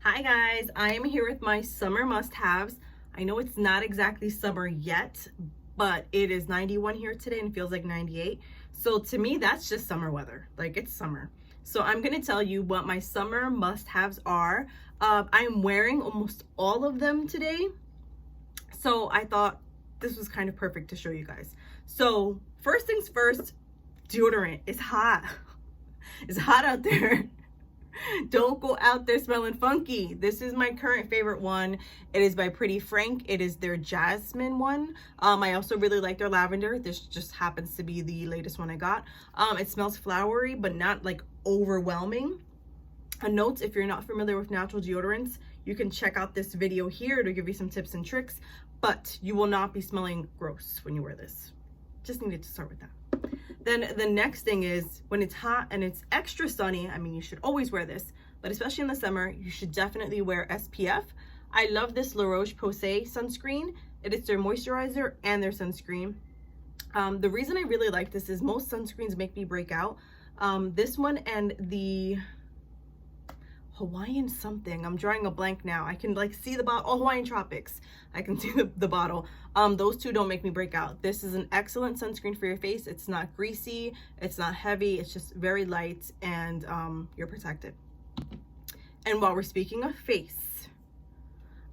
Hi guys, I am here with my summer must-haves. I know it's not exactly summer yet, but it is 91 here today and it feels like 98. So to me, that's just summer weather. Like, it's summer. So I'm gonna tell you what my summer must-haves are. I'm wearing almost all of them today. So I thought this was kind of perfect to show you guys. So first things first, deodorant. It's hot. It's hot out there. Don't go out there smelling funky. This is my current favorite one. It is by Pretty Frank. It is their jasmine one. I also really like their lavender. This just happens to be the latest one I got. It smells flowery, but not like overwhelming. A note, if you're not familiar with natural deodorants, you can check out this video here to give you some tips and tricks, but you will not be smelling gross when you wear this. Just needed to start with that. Then the next thing is, when it's hot and it's extra sunny, I mean, you should always wear this, but especially in the summer, you should definitely wear SPF. I love this La Roche-Posay sunscreen. It is their moisturizer and their sunscreen. The reason I really like this is most sunscreens make me break out. This one and the Hawaiian something, I'm drawing a blank now. I can like see the bottle. Oh, Hawaiian Tropics. I can see the bottle. Those two don't make me break out. This is an excellent sunscreen for your face. It's not greasy, it's not heavy, it's just very light, and you're protected. And while we're speaking of face,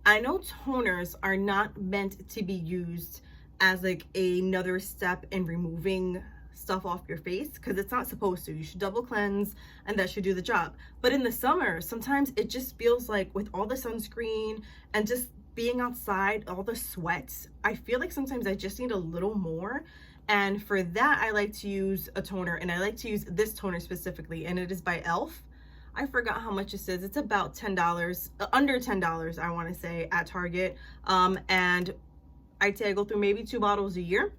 I know toners are not meant to be used as like another step in removing stuff off your face, because it's not supposed to. You should double cleanse and that should do the job. But in the summer, sometimes it just feels like, with all the sunscreen and just being outside, all the sweat, I feel like sometimes I just need a little more. And for that, I like to use a toner, and I like to use this toner specifically, and it is by e.l.f. I forgot how much it says. It's about $10, under $10 I want to say, at Target. And I'd say I go through maybe 2 bottles a year.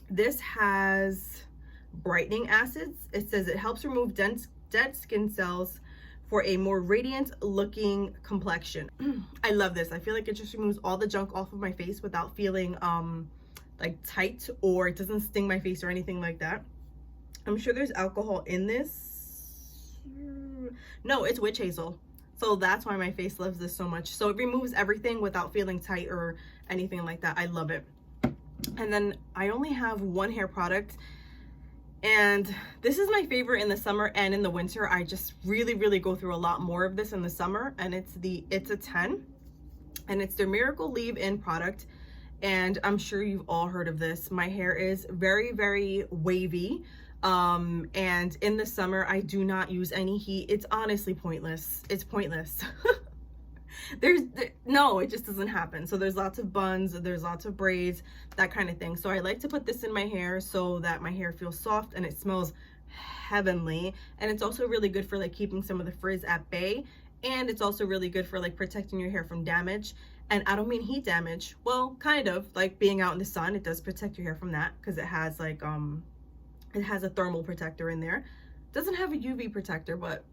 This has brightening acids. It says it helps remove dead skin cells for a more radiant looking complexion. I love this. I feel like it just removes all the junk off of my face without feeling like tight, or it doesn't sting my face or anything like that. I'm sure there's alcohol in this. No, it's witch hazel. So that's why my face loves this so much. So it removes everything without feeling tight or anything like that. I love it. And then I only have one hair product, and this is my favorite in the summer and in the winter. I just really go through a lot more of this in the summer, and it's a 10, and it's their Miracle Leave-In product. And I'm sure you've all heard of this. My hair is very wavy, and in the summer I do not use any heat. It's honestly pointless. It's pointless. No, it just doesn't happen. So there's lots of buns, there's lots of braids, that kind of thing. So I like to put this in my hair so that my hair feels soft and it smells heavenly. And it's also really good for like keeping some of the frizz at bay, and it's also really good for like protecting your hair from damage. And I don't mean heat damage, well, kind of like being out in the sun. It does protect your hair from that, because it has like it has a thermal protector in there. It doesn't have a UV protector, but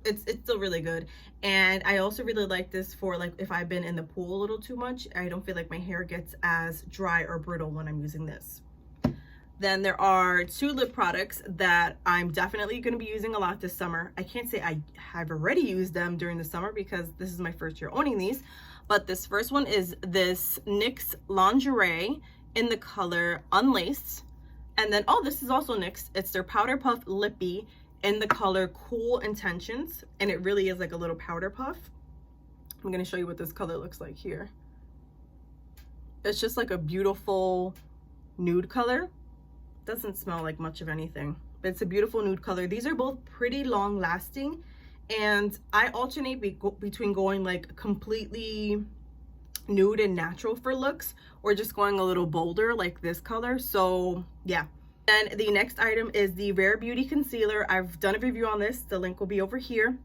it's still really good. And I also really like this for like if I've been in the pool a little too much. I don't feel like my hair gets as dry or brittle when I'm using this. Then there are 2 lip products that I'm definitely going to be using a lot this summer. I can't say I have already used them during the summer because this is my first year owning these, but this first one is this NYX Lingerie in the color Unlaced. And then, oh, this is also NYX. It's their Powder Puff Lippy in the color Cool Intentions, and it really is like a little powder puff. I'm gonna show you what this color looks like here. It's just like a beautiful nude color. Doesn't smell like much of anything, but it's a beautiful nude color. These are both pretty long lasting, and I alternate between going like completely nude and natural for looks, or just going a little bolder like this color. So yeah. And the next item is the Rare Beauty Concealer. I've done a review on this. The link will be over here.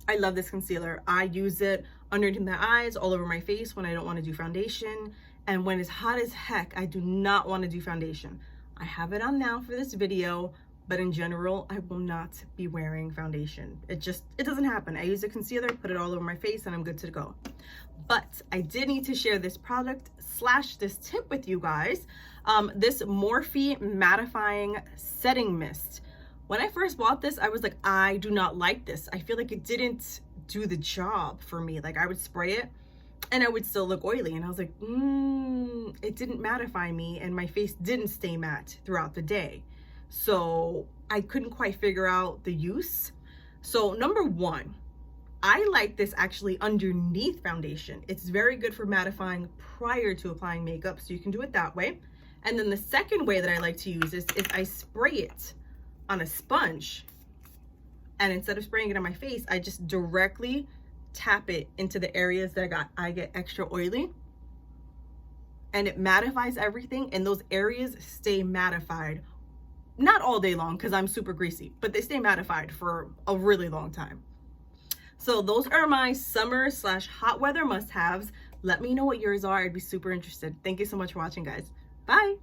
I love this concealer. I use it underneath my eyes, all over my face when I don't want to do foundation. And when it's hot as heck, I do not want to do foundation. I have it on now for this video, but in general, I will not be wearing foundation. It doesn't happen. I use a concealer, put it all over my face, and I'm good to go. But I did need to share this product / this tip with you guys. This Morphe Mattifying Setting Mist. When I first bought this, I was like, I do not like this. I feel like it didn't do the job for me. Like I would spray it and I would still look oily, and I was like, it didn't mattify me, and my face didn't stay matte throughout the day. So I couldn't quite figure out the use. So number one, I like this actually underneath foundation. It's very good for mattifying prior to applying makeup, so you can do it that way. And then the second way that I like to use this is I spray it on a sponge, and instead of spraying it on my face, I just directly tap it into the areas that I get extra oily, and it mattifies everything, and those areas stay mattified, not all day long because I'm super greasy, but they stay mattified for a really long time. So those are my summer / hot weather must-haves. Let me know what yours are. I'd be super interested. Thank you so much for watching, guys. Bye.